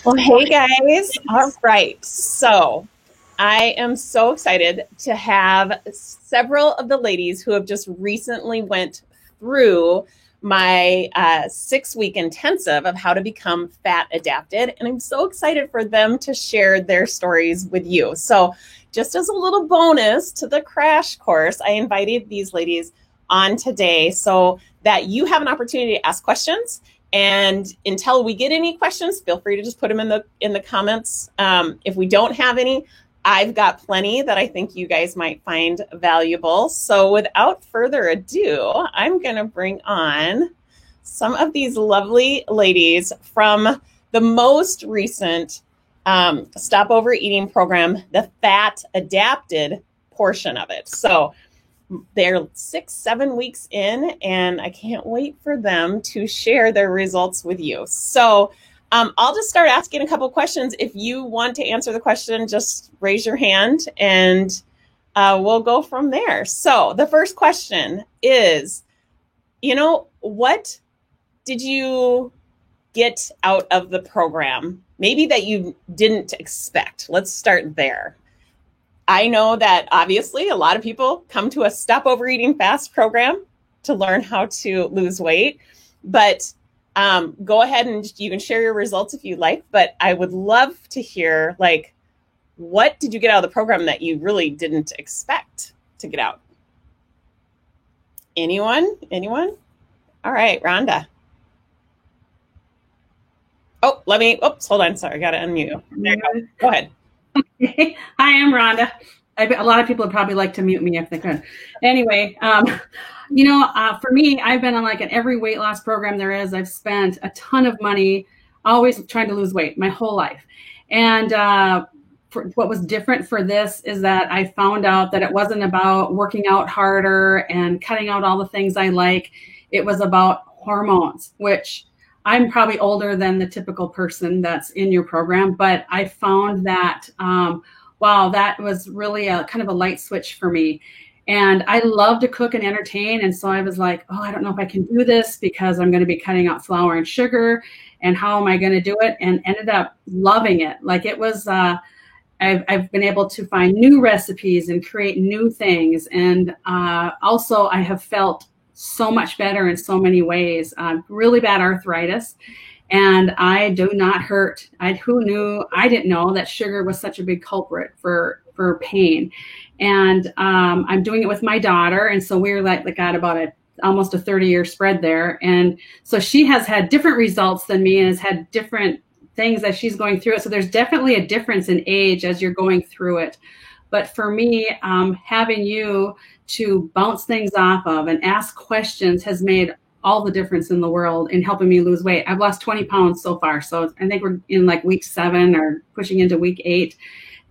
Well, hey guys. All right. So I am so excited to have several of the ladies who have just recently went through my 6-week intensive of how to become fat adapted. And I'm so excited for them to share their stories with you. So just as a little bonus to the crash course, I invited these ladies on today so that you have an opportunity to ask questions. And until we get any questions, feel free to just put them in the comments. If we don't have any, I've got plenty that I think you guys might find valuable. So without further ado, I'm going to bring on some of these lovely ladies from the most recent Stop Overeating program, the fat adapted portion of it. So they're 6-7 weeks in, and I can't wait for them to share their results with you. So I'll just start asking a couple questions. If you want to answer the question, just raise your hand and we'll go from there. So the first question is, what did you get out of the program? Maybe that you didn't expect. Let's start there. I know that obviously a lot of people come to a Stop Overeating Fast program to learn how to lose weight, but go ahead and you can share your results if you like, but I would love to hear, what did you get out of the program that you really didn't expect to get out? Anyone? All right, Rhonda. Oh, hold on. Sorry, I got to unmute you. There you go. Go ahead. Hi, I'm Rhonda. A lot of people would probably like to mute me if they could. Anyway, for me, I've been on an every weight loss program there is. I've spent a ton of money always trying to lose weight my whole life. And what was different for this is that I found out that it wasn't about working out harder and cutting out all the things I like. It was about hormones, which I'm probably older than the typical person that's in your program, but I found that, that was really a kind of a light switch for me. And I love to cook and entertain. And so I was like, I don't know if I can do this because I'm going to be cutting out flour and sugar. And how am I going to do it? And ended up loving it. It was, I've been able to find new recipes and create new things. And also I have felt so much better in so many ways. Really bad arthritis, and I do not hurt. I didn't know that sugar was such a big culprit for pain. And I'm doing it with my daughter, and so we're got about almost a 30-year spread there. And so she has had different results than me and has had different things that she's going through it. So there's definitely a difference in age as you're going through it. But for me, having you to bounce things off of and ask questions has made all the difference in the world in helping me lose weight. I've lost 20 pounds so far. So I think we're in week 7 or pushing into week 8.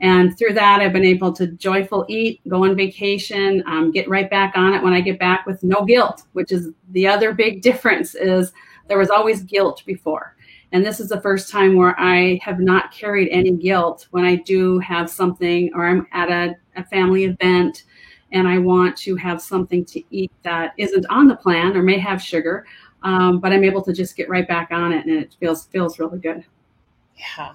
And through that, I've been able to joyful eat, go on vacation, get right back on it when I get back with no guilt, which is the other big difference. Is there was always guilt before. And this is the first time where I have not carried any guilt when I do have something, or I'm at a family event and I want to have something to eat that isn't on the plan or may have sugar, but I'm able to just get right back on it, and it feels really good. Yeah.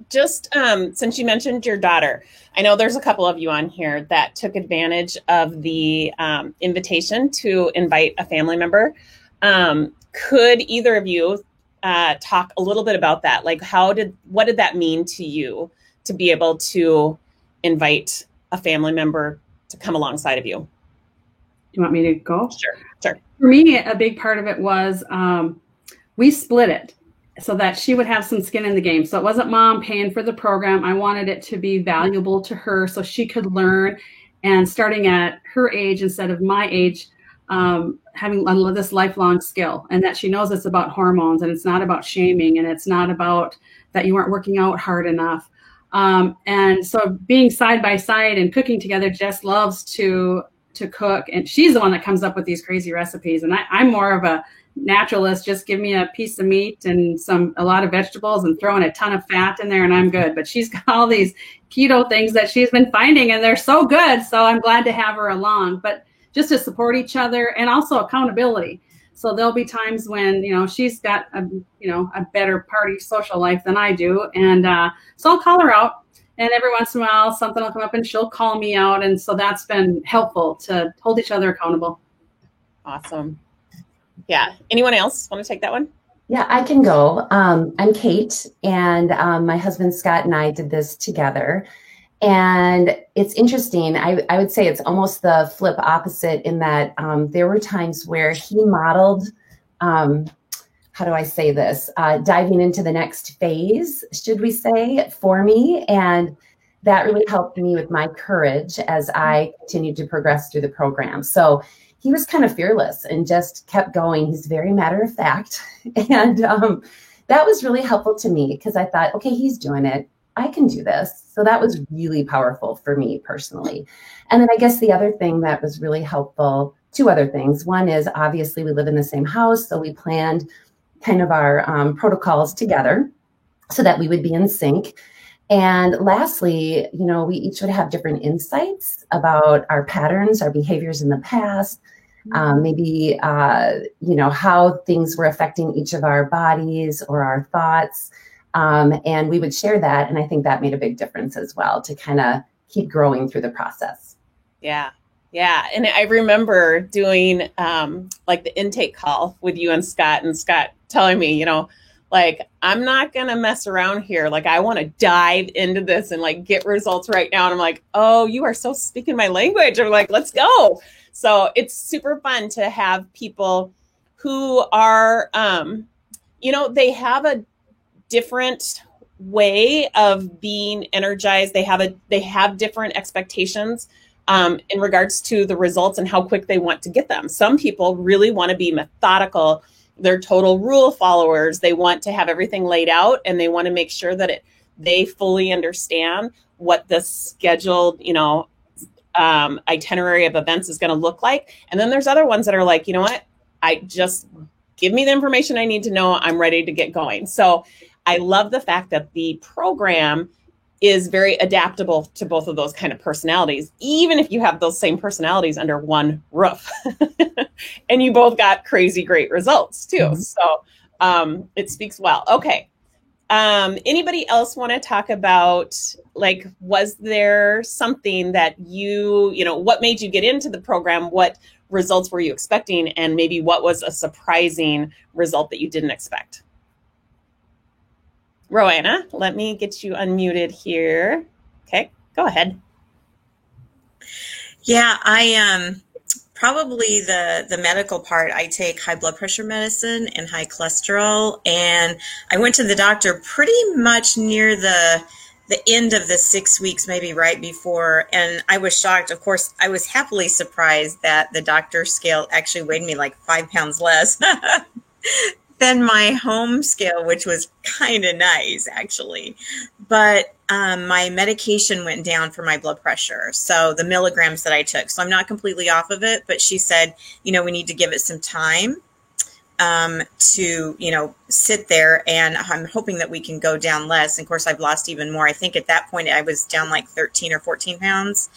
Just since you mentioned your daughter, I know there's a couple of you on here that took advantage of the invitation to invite a family member. Could either of you talk a little bit about that? What did that mean to you to be able to invite a family member to come alongside of you? Do you want me to go? Sure. For me, a big part of it was we split it so that she would have some skin in the game. So it wasn't mom paying for the program. I wanted it to be valuable to her so she could learn, and starting at her age instead of my age, having this lifelong skill, and that she knows it's about hormones and it's not about shaming and it's not about that you weren't working out hard enough. And so being side by side and cooking together, Jess loves to cook, and she's the one that comes up with these crazy recipes. And I'm more of a naturalist. Just give me a piece of meat and a lot of vegetables and throw in a ton of fat in there and I'm good. But she's got all these keto things that she's been finding, and they're so good. So I'm glad to have her along, but just to support each other and also accountability. So there'll be times when, she's got a better party social life than I do. And so I'll call her out, and every once in a while something will come up and she'll call me out. And so that's been helpful to hold each other accountable. Awesome. Yeah. Anyone else want to take that one? Yeah, I can go. I'm Kate, and my husband Scott and I did this together. And it's interesting. I would say it's almost the flip opposite in that there were times where he modeled, how do I say this, diving into the next phase, should we say, for me. And that really helped me with my courage as I continued to progress through the program. So he was kind of fearless and just kept going. He's very matter of fact. And that was really helpful to me because I thought, okay, he's doing it. I can do this. So that was really powerful for me personally. And then I guess the other thing that was really helpful, two other things. One is obviously we live in the same house. So we planned kind of our protocols together so that we would be in sync. And lastly, we each would have different insights about our patterns, our behaviors in the past, maybe, how things were affecting each of our bodies or our thoughts. And we would share that. And I think that made a big difference as well to kind of keep growing through the process. Yeah. Yeah. And I remember doing like the intake call with you and Scott telling me, like, I'm not going to mess around here. Like, I want to dive into this and like get results right now. And I'm like, oh, you are so speaking my language. I'm like, let's go. So it's super fun to have people who are, they have a different way of being energized. They have different expectations in regards to the results and how quick they want to get them. Some people really want to be methodical. They're total rule followers. They want to have everything laid out and they want to make sure that they fully understand what the scheduled, itinerary of events is going to look like. And then there's other ones that are like, you know what? I just give me the information I need to know. I'm ready to get going. So I love the fact that the program is very adaptable to both of those kind of personalities, even if you have those same personalities under one roof. And you both got crazy great results too. Mm-hmm. So it speaks well. Okay. Anybody else want to talk about, like, was there something that what made you get into the program? What results were you expecting? And maybe what was a surprising result that you didn't expect? Roanna, let me get you unmuted here. Okay, go ahead. Yeah, I probably the medical part. I take high blood pressure medicine and high cholesterol, and I went to the doctor pretty much near the end of the 6 weeks, maybe right before, and I was shocked. Of course, I was happily surprised that the doctor's scale actually weighed me like 5 pounds less than my home scale, which was kind of nice, actually. But my medication went down for my blood pressure. So the milligrams that I took. So I'm not completely off of it, but she said, we need to give it some time to, sit there. And I'm hoping that we can go down less. And of course, I've lost even more. I think at that point I was down like 13 or 14 pounds.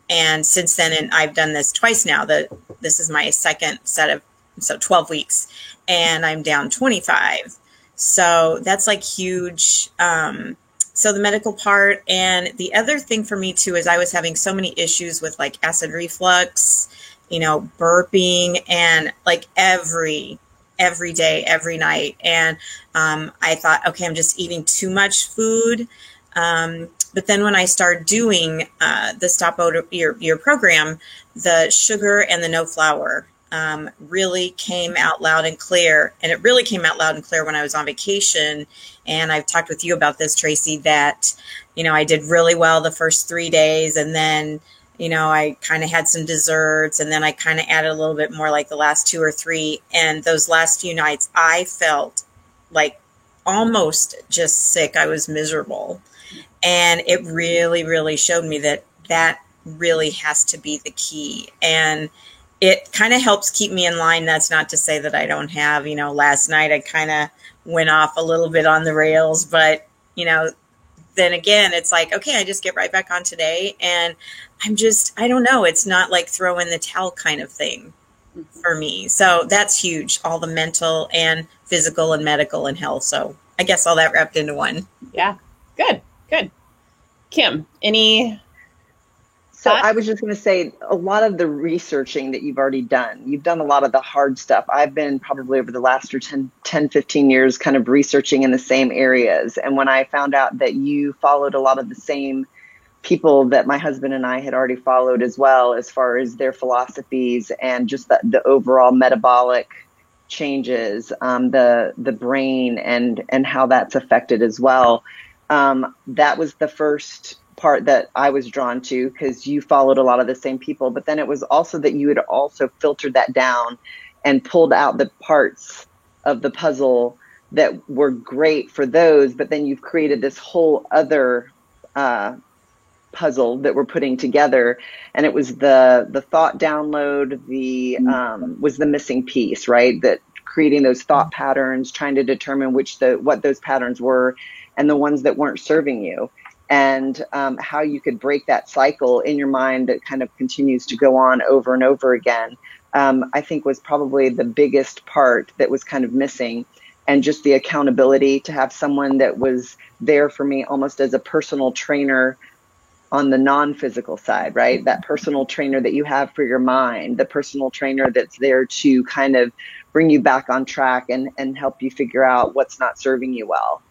And since then, and I've done this twice now, this is my second set of, 12 weeks. And I'm down 25. So that's like huge. So the medical part. And the other thing for me too, is I was having so many issues with like acid reflux, burping, and like every day, every night. And I thought, okay, I'm just eating too much food. But then when I started doing the Stop Your program, the sugar and the no flour really came out loud and clear. And it really came out loud and clear when I was on vacation. And I've talked with you about this, Tracy, that, I did really well the first 3 days. And then, I kind of had some desserts, and then I kind of added a little bit more like the last 2 or 3. And those last few nights, I felt like almost just sick. I was miserable. And it really, really showed me that really has to be the key. And it kind of helps keep me in line. That's not to say that I don't have, last night I kind of went off a little bit on the rails, but, then again, it's like, okay, I just get right back on today. And I don't know. It's not like throw in the towel kind of thing. for me. So that's huge, all the mental and physical and medical and health. So I guess all that wrapped into one. Yeah. Good. Kim, any So thoughts? I was just going to say, a lot of the researching that you've already done, you've done a lot of the hard stuff. I've been probably over the last 10, 15 years kind of researching in the same areas. And when I found out that you followed a lot of the same people that my husband and I had already followed as well, as far as their philosophies and just the overall metabolic changes, the brain and how that's affected as well. That was the first part that I was drawn to, because you followed a lot of the same people, but then it was also that you had also filtered that down and pulled out the parts of the puzzle that were great for those, but then you've created this whole other puzzle that we're putting together, and it was the thought download, was the missing piece, right? That creating those thought patterns, trying to determine what those patterns were and the ones that weren't serving you, and how you could break that cycle in your mind that kind of continues to go on over and over again, I think was probably the biggest part that was kind of missing. And just the accountability to have someone that was there for me almost as a personal trainer on the non-physical side, right? That personal trainer that you have for your mind, the personal trainer that's there to kind of bring you back on track and help you figure out what's not serving you well.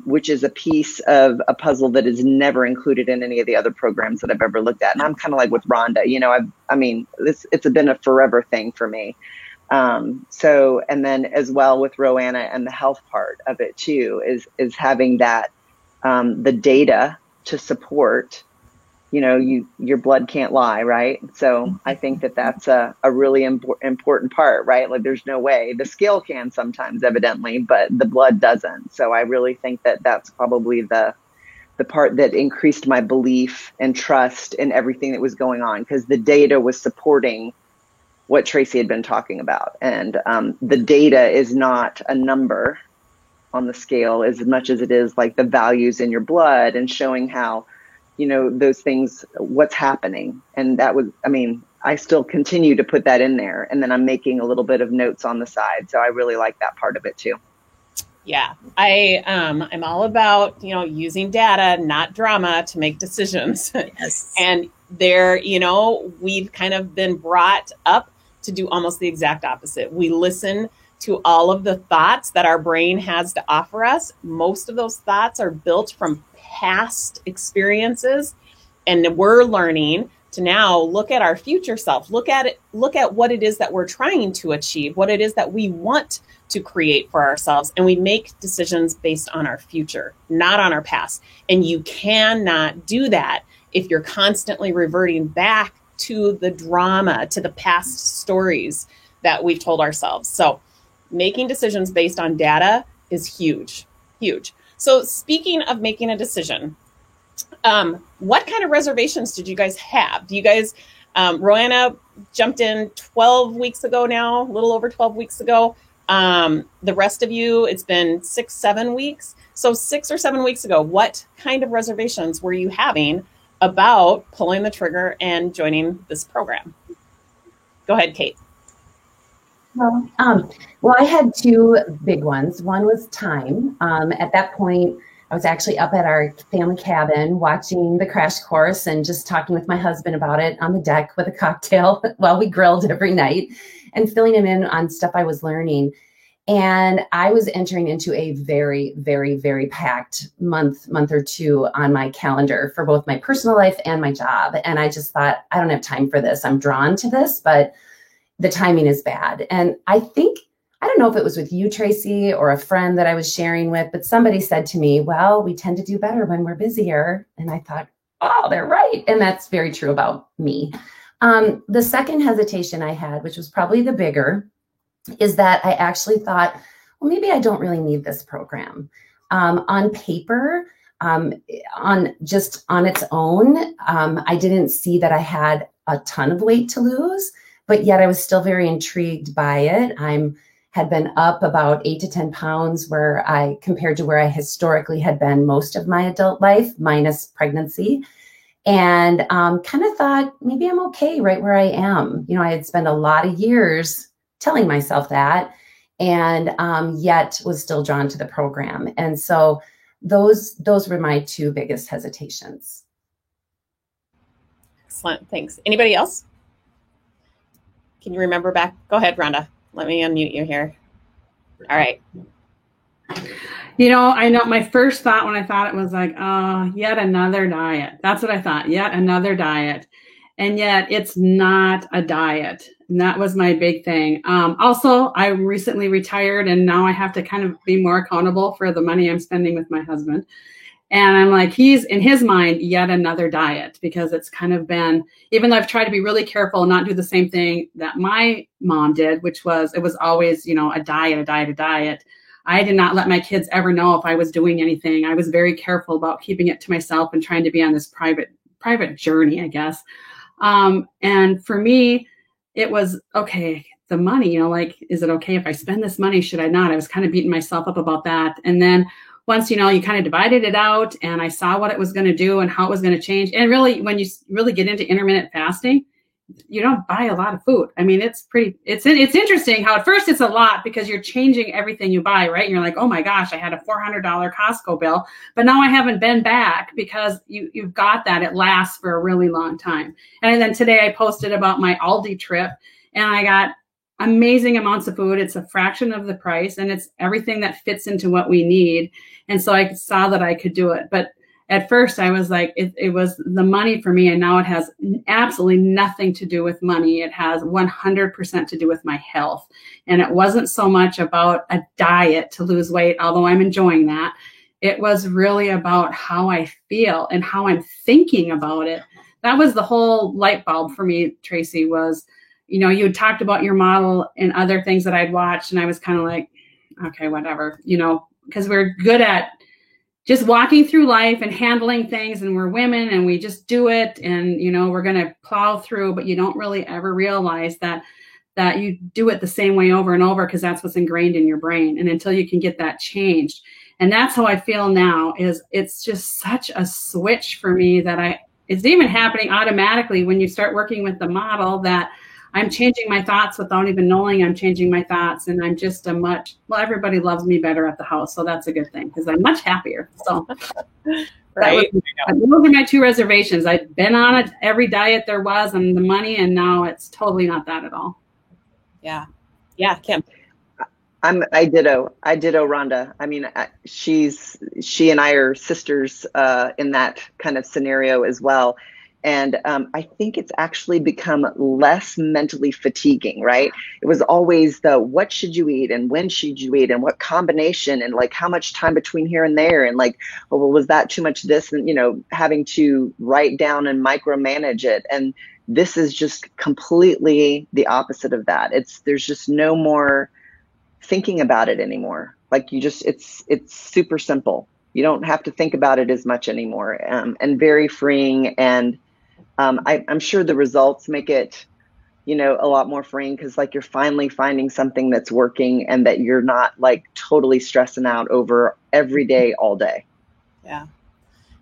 Which is a piece of a puzzle that is never included in any of the other programs that I've ever looked at. And I'm kind of like with Rhonda, it's been a forever thing for me. So, and then as well with Roanna and the health part of it too, is having that, the data to support, your blood can't lie, right? So I think that that's a really important part, right? Like there's no way. The scale can sometimes, evidently, but the blood doesn't. So I really think that that's probably the part that increased my belief and trust in everything that was going on, because the data was supporting what Tracy had been talking about. And the data is not a number on the scale as much as it is like the values in your blood and showing how, those things, what's happening. And that was, I still continue to put that in there, and then I'm making a little bit of notes on the side. So I really like that part of it too. Yeah, I'm all about, using data, not drama, to make decisions. Yes. And there, we've kind of been brought up to do almost the exact opposite. We listen to all of the thoughts that our brain has to offer us. Most of those thoughts are built from past experiences, and we're learning to now look at our future self, look at what it is that we're trying to achieve, what it is that we want to create for ourselves. And we make decisions based on our future, not on our past. And you cannot do that if you're constantly reverting back to the drama, to the past stories that we've told ourselves. So making decisions based on data is huge. So speaking of making a decision, what kind of reservations did you guys have? Do you guys, Roanna jumped in 12 weeks ago now, a little over 12 weeks ago. The rest of you, it's been 6-7 weeks. So 6 or 7 weeks ago, what kind of reservations were you having about pulling the trigger and joining this program? Go ahead, Kate. Well, I had two big ones. One was time. At that point, I was actually up at our family cabin watching the crash course and just talking with my husband about it on the deck with a cocktail while we grilled every night and filling him in on stuff I was learning. And I was entering into a very, very, very packed month or two on my calendar for both my personal life and my job. And I just thought, I don't have time for this. I'm drawn to this, but the timing is bad. And I don't know if it was with you, Tracy, or a friend that I was sharing with, but somebody said to me, well, we tend to do better when we're busier. And I thought, oh, they're right. And that's very true about me. The second hesitation I had, which was probably the bigger, is that I actually thought, well, maybe I don't really need this program. On paper, on its own, I didn't see that I had a ton of weight to lose, but yet I was still very intrigued by it. Had been up about 8 to 10 pounds compared to where I historically had been most of my adult life, minus pregnancy. and kind of thought maybe I'm okay right where I am. I had spent a lot of years telling myself that, and yet was still drawn to the program. And so those were my two biggest hesitations. Excellent. Thanks. Anybody else? Can you remember back? Go ahead, Rhonda. Let me unmute you here. All right. I know my first thought when I thought it was like, oh, yet another diet. That's what I thought, yet another diet. And yet it's not a diet. And that was my big thing. Also, I recently retired, and now I have to kind of be more accountable for the money I'm spending with my husband. And I'm like, he's in his mind, yet another diet, because it's kind of been, even though I've tried to be really careful and not do the same thing that my mom did, which was, it was always, a diet. I did not let my kids ever know if I was doing anything. I was very careful about keeping it to myself and trying to be on this private journey, I guess. And for me, it was, okay, the money, is it okay if I spend this money? Should I not? I was kind of beating myself up about that. And then once, you kind of divided it out and I saw what it was going to do and how it was going to change. And really, when you really get into intermittent fasting, you don't buy a lot of food. I mean, it's interesting how at first it's a lot because you're changing everything you buy, right? And you're like, oh my gosh, I had a $400 Costco bill, but now I haven't been back because you've got that. It lasts for a really long time. And then today I posted about my Aldi trip, and I got amazing amounts of food. It's a fraction of the price, and it's everything that fits into what we need. And so I saw that I could do it. But at first I was like, it was the money for me. And now it has absolutely nothing to do with money. It has 100% to do with my health. And it wasn't so much about a diet to lose weight, although I'm enjoying that. It was really about how I feel and how I'm thinking about it. That was the whole light bulb for me, Tracy, was, you had talked about your model and other things that I'd watched. And I was kind of like, okay, whatever, because we're good at just walking through life and handling things, and we're women and we just do it, and we're going to plow through, but you don't really ever realize that you do it the same way over and over, because that's what's ingrained in your brain. And until you can get that changed. And that's how I feel now, is it's just such a switch for me that it's even happening automatically when you start working with the model, that I'm changing my thoughts without even knowing I'm changing my thoughts. And I'm just everybody loves me better at the house. So that's a good thing, because I'm much happier. So right. Those are my two reservations. I've been on every diet there was and the money, and now it's totally not that at all. Yeah. Yeah. Kim. I ditto Rhonda. I mean, she and I are sisters in that kind of scenario as well. And I think it's actually become less mentally fatiguing, right? It was always what should you eat and when should you eat and what combination and like how much time between here and there, and like, oh, well, was that too much this, and having to write down and micromanage it. And this is just completely the opposite of that. There's just no more thinking about it anymore. Like it's super simple. You don't have to think about it as much anymore, and very freeing. And I'm sure the results make it, a lot more freeing, because like you're finally finding something that's working and that you're not like totally stressing out over every day, all day. Yeah.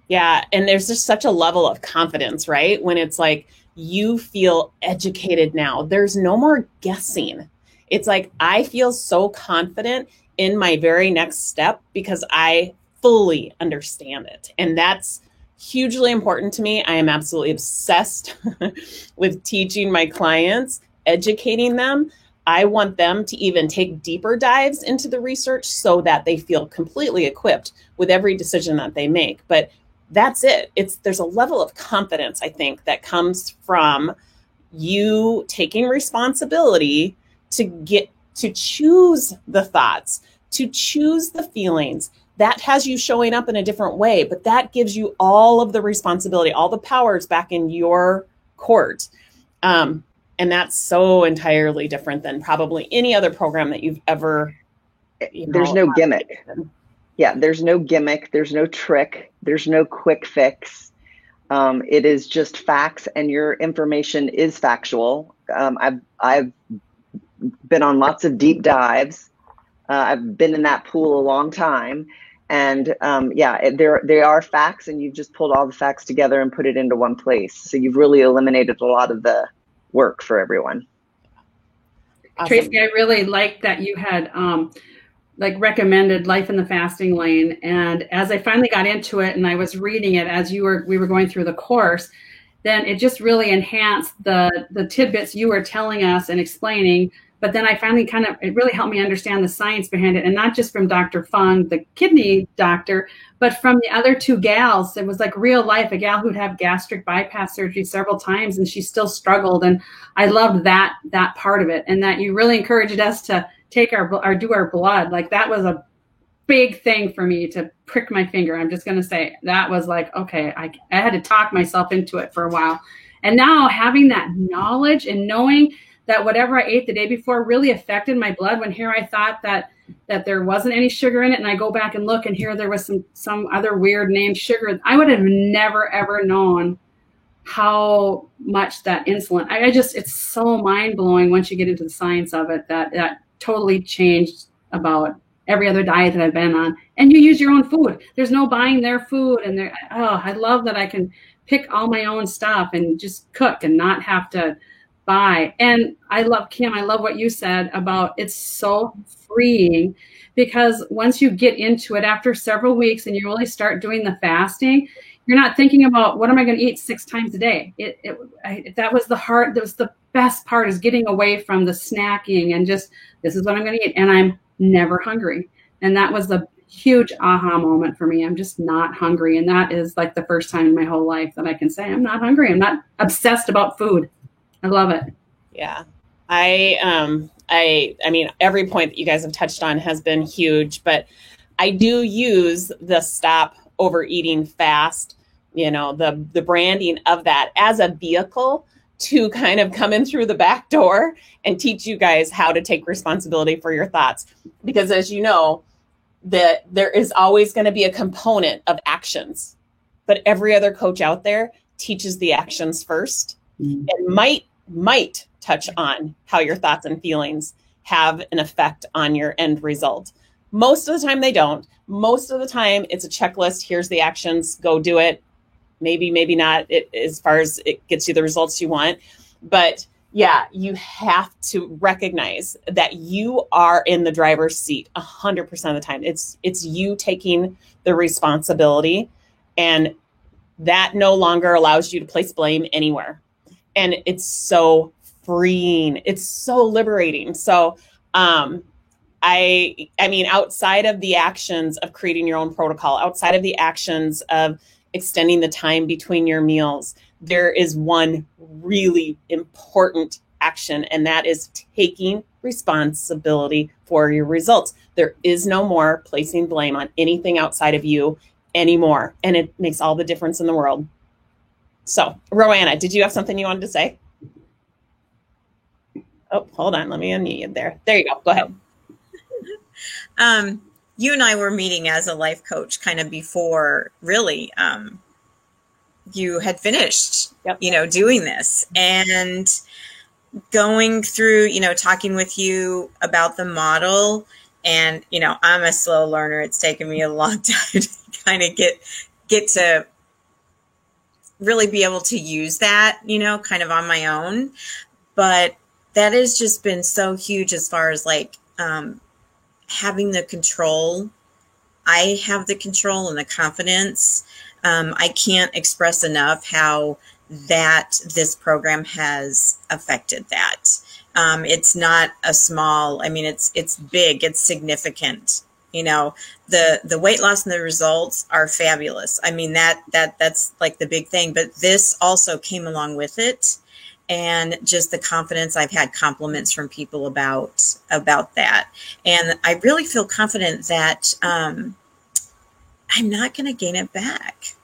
Yeah. And there's just such a level of confidence, right? When it's like, you feel educated now, there's no more guessing. It's like, I feel so confident in my very next step because I fully understand it. And that's hugely important to me. I am absolutely obsessed with teaching my clients, educating them. I want them to even take deeper dives into the research so that they feel completely equipped with every decision that they make. But that's it. There's a level of confidence, I think, that comes from you taking responsibility to choose the thoughts, to choose the feelings. That has you showing up in a different way, but that gives you all of the responsibility, all the powers back in your court. And that's so entirely different than probably any other program that you've ever. There's no gimmick. Yeah, there's no gimmick. There's no trick. There's no quick fix. It is just facts, and your information is factual. I've been on lots of deep dives. I've been in that pool a long time. And they are facts, and you've just pulled all the facts together and put it into one place. So you've really eliminated a lot of the work for everyone. Awesome. Tracy, I really liked that you had recommended Life in the Fasting Lane. And as I finally got into it and I was reading it as we were going through the course, then it just really enhanced the tidbits you were telling us and explaining. But then I finally it really helped me understand the science behind it. And not just from Dr. Fung, the kidney doctor, but from the other two gals. It was like real life, a gal who'd have gastric bypass surgery several times and she still struggled. And I loved that part of it. And that you really encouraged us to take do our blood. Like that was a big thing for me to prick my finger. I'm just going to say that was like, okay, I had to talk myself into it for a while. And now having that knowledge and knowing that whatever I ate the day before really affected my blood, when here I thought that there wasn't any sugar in it, and I go back and look and here there was some other weird named sugar, I would have never ever known how much that insulin, it's so mind blowing once you get into the science of it, that totally changed about every other diet that I've been on. And you use your own food. There's no buying their food. And I love that I can pick all my own stuff and just cook and not have to buy. And I love, Kim, I love what you said about it's so freeing, because once you get into it after several weeks and you really start doing the fasting, you're not thinking about what am I going to eat 6 times a day. That was the best part, is getting away from the snacking and just, this is what I'm going to eat. And I'm never hungry. And that was the huge aha moment for me. I'm just not hungry. And that is like the first time in my whole life that I can say I'm not hungry. I'm not obsessed about food. I love it. Yeah. I mean, every point that you guys have touched on has been huge, but I do use the Stop Overeating Fast, the branding of that as a vehicle to kind of come in through the back door and teach you guys how to take responsibility for your thoughts. Because as you know, that there is always going to be a component of actions, but every other coach out there teaches the actions first, and might touch on how your thoughts and feelings have an effect on your end result. Most of the time they don't. Most of the time it's a checklist. Here's the actions, go do it. Maybe not as far as it gets you the results you want. But yeah, you have to recognize that you are in the driver's seat 100% of the time. It's you taking the responsibility, and that no longer allows you to place blame anywhere. And it's so freeing. It's so liberating. So, I mean, outside of the actions of creating your own protocol, outside of the actions of extending the time between your meals, there is one really important action, and that is taking responsibility for your results. There is no more placing blame on anything outside of you anymore, and it makes all the difference in the world. So, Roanna, did you have something you wanted to say? Oh, hold on. Let me unmute you there. There you go. Go ahead. You and I were meeting as a life coach kind of before really you had finished, doing this, and going through, talking with you about the model. And, I'm a slow learner. It's taken me a long time to kind of get to really be able to use that, kind of on my own. But that has just been so huge as far as like having the control. I have the control and the confidence. I can't express enough how this program has affected that. It's not a small, it's big, it's significant. The weight loss and the results are fabulous. That's like the big thing, but this also came along with it. And just the confidence, I've had compliments from people about that. And I really feel confident that I'm not going to gain it back.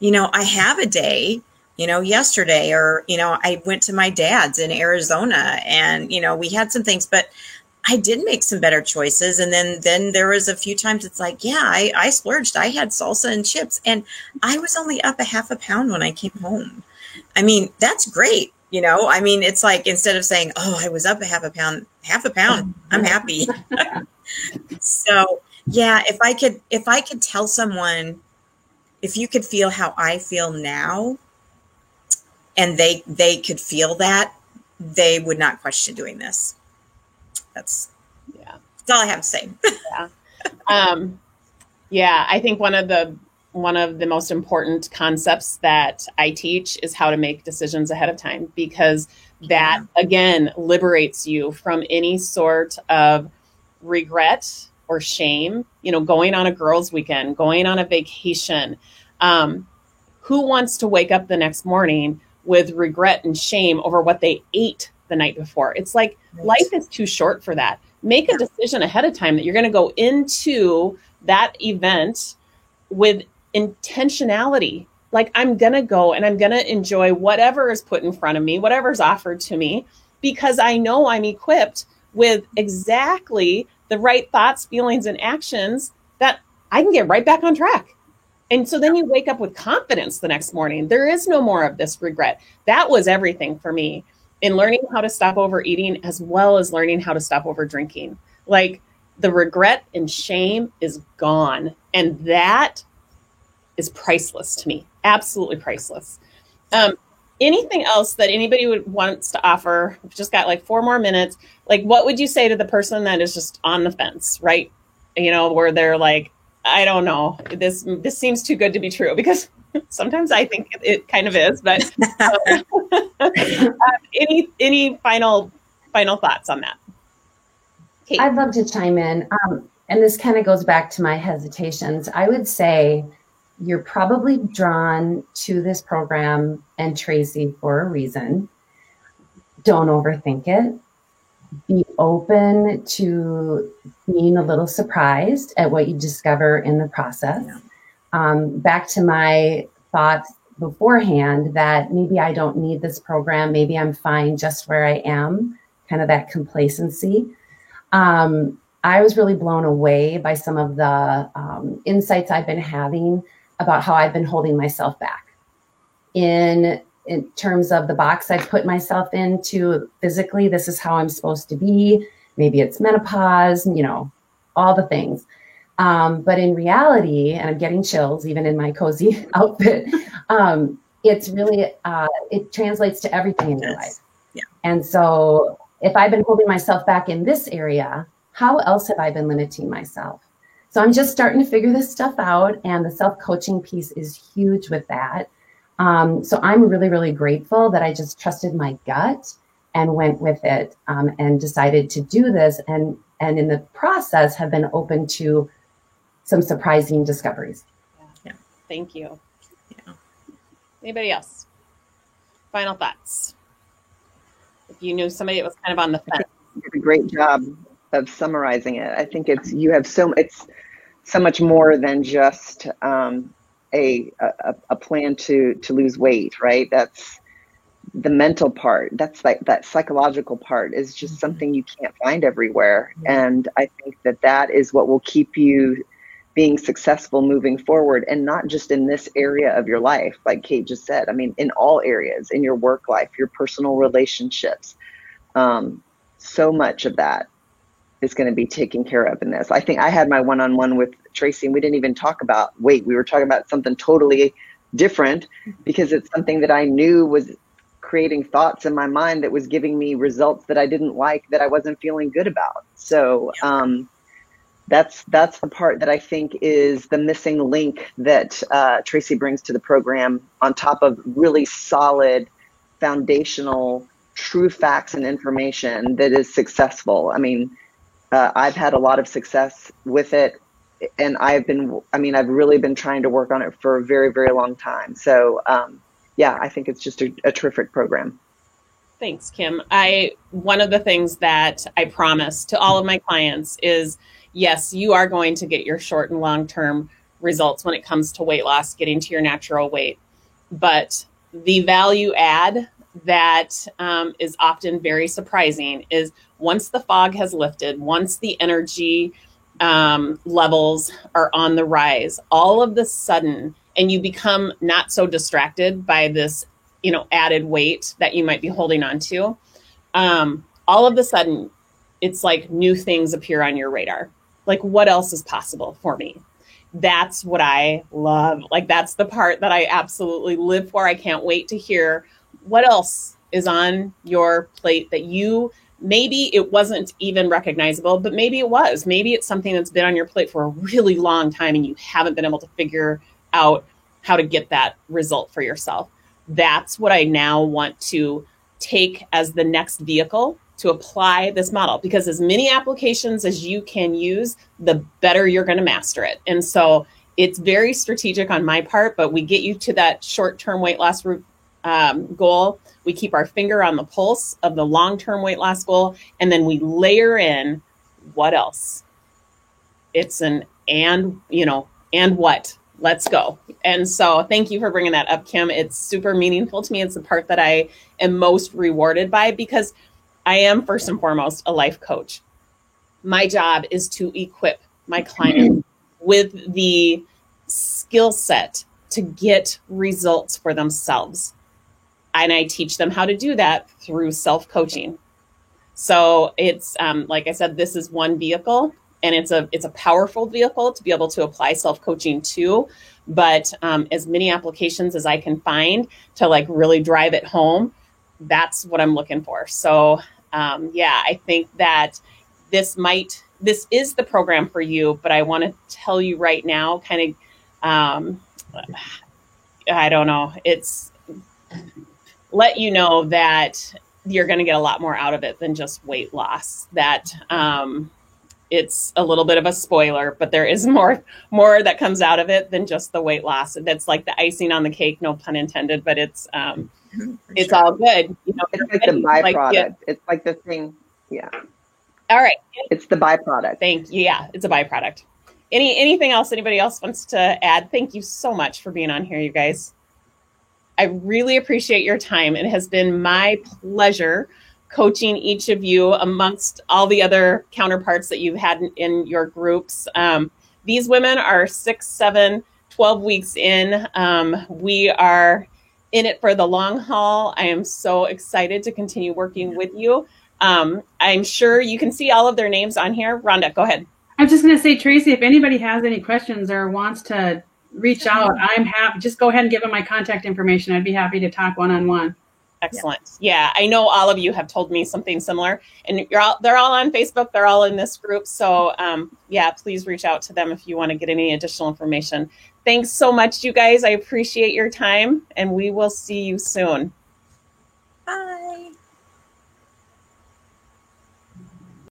I have a day, yesterday, or, I went to my dad's in Arizona, and, we had some things, but I did make some better choices. And then there was a few times it's like, yeah, I splurged. I had salsa and chips, and I was only up 0.5 pound when I came home. That's great. It's like, instead of saying, oh, I was up 0.5 pound, 0.5 pound, I'm happy. So Yeah, if I could tell someone, if you could feel how I feel now, and they could feel that, they would not question doing this. That's all I have to say. I think one of the most important concepts that I teach is how to make decisions ahead of time, because that again liberates you from any sort of regret or shame. Going on a girls' weekend, going on a vacation. Who wants to wake up the next morning with regret and shame over what they ate the night before? It's like life is too short for that. Make a decision ahead of time that you're going to go into that event with intentionality. Like, I'm going to go and I'm going to enjoy whatever is put in front of me, whatever's offered to me, because I know I'm equipped with exactly the right thoughts, feelings, and actions that I can get right back on track. And so then you wake up with confidence the next morning. There is no more of this regret. That was everything for me in learning how to stop overeating, as well as learning how to stop over drinking. Like, the regret and shame is gone. And that is priceless to me. Absolutely priceless. Anything else that anybody wants to offer? We've just got like 4 more minutes. Like, what would you say to the person that is just on the fence, right? Where they're like, I don't know, this seems too good to be true, because sometimes I think it kind of is, but any final thoughts on that? Kate? I'd love to chime in. And this kind of goes back to my hesitations. I would say you're probably drawn to this program and Tracy for a reason. Don't overthink it. Be open to being a little surprised at what you discover in the process. Back to my thoughts beforehand that maybe I don't need this program. Maybe I'm fine just where I am, kind of that complacency. I was really blown away by some of the insights I've been having about how I've been holding myself back in terms of the box I've put myself into physically. This is how I'm supposed to be. Maybe it's menopause, all the things. But in reality, and I'm getting chills even in my cozy outfit, it's really, it translates to everything in your life. Yeah. And so if I've been holding myself back in this area, how else have I been limiting myself? So I'm just starting to figure this stuff out. And the self-coaching piece is huge with that. So I'm really, really grateful that I just trusted my gut and went with it, and decided to do this. And in the process have been open to some surprising discoveries. Yeah. Thank you. Yeah. Anybody else? Final thoughts? If you knew somebody that was kind of on the fence. You did a great job of summarizing it. I think it's so much more than just a plan to lose weight, right? That's the mental part. That's like that psychological part is just something you can't find everywhere. And I think that is what will keep you being successful moving forward, and not just in this area of your life, like Kate just said. I mean, in all areas, in your work life, your personal relationships, so much of that is going to be taken care of in this. I think I had my one-on-one with Tracy and we didn't even talk about weight. We were talking about something totally different because it's something that I knew was creating thoughts in my mind that was giving me results that I didn't like, that I wasn't feeling good about. So that's the part that I think is the missing link that Tracy brings to the program, on top of really solid, foundational, true facts and information that is successful. I mean, I've had a lot of success with it, and I've really been trying to work on it for a very, very long time. So, I think it's just a terrific program. Thanks, Kim. One of the things that I promise to all of my clients is, yes, you are going to get your short and long-term results when it comes to weight loss, getting to your natural weight. But the value add that is often very surprising is once the fog has lifted, once the energy levels are on the rise, all of the sudden, and you become not so distracted by this, added weight that you might be holding on to, all of the sudden, it's like new things appear on your radar. Like, what else is possible for me? That's what I love. Like, that's the part that I absolutely live for. I can't wait to hear what else is on your plate that you, maybe it wasn't even recognizable, but maybe it was. Maybe it's something that's been on your plate for a really long time and you haven't been able to figure out how to get that result for yourself. That's what I now want to take as the next vehicle to apply this model, because as many applications as you can use, the better you're going to master it. And so it's very strategic on my part, but we get you to that short-term weight loss goal. We keep our finger on the pulse of the long-term weight loss goal, and then we layer in what else. It's an and what. Let's go. And so thank you for bringing that up, Kim. It's super meaningful to me. It's the part that I am most rewarded by, because I am first and foremost a life coach. My job is to equip my client with the skill set to get results for themselves. And I teach them how to do that through self-coaching. So it's, like I said, this is one vehicle, and it's a powerful vehicle to be able to apply self-coaching to, but as many applications as I can find to like really drive it home, that's what I'm looking for. So I think that this is the program for you, but I want to tell you right now, kind of, I don't know, it's let you know that you're going to get a lot more out of it than just weight loss. That it's a little bit of a spoiler, but there is more that comes out of it than just the weight loss. That's like the icing on the cake, no pun intended, but it's all good. You know, it's like the byproduct. It's like the thing. Yeah. All right. It's the byproduct. Thank you. Yeah, it's a byproduct. Anything else anybody else wants to add? Thank you so much for being on here, you guys. I really appreciate your time. It has been my pleasure coaching each of you amongst all the other counterparts that you've had in your groups. These women are 6, 7, 12 weeks in. We are in it for the long haul. I am so excited to continue working with you. I'm sure you can see all of their names on here. Rhonda, go ahead. I'm just going to say, Tracy, if anybody has any questions or wants to reach out, I'm happy. Just go ahead and give them my contact information. I'd be happy to talk one-on-one. Excellent. Yeah, I know all of you have told me something similar, and they're all on Facebook. They're all in this group. So please reach out to them if you want to get any additional information. Thanks so much, you guys. I appreciate your time, and we will see you soon. Bye.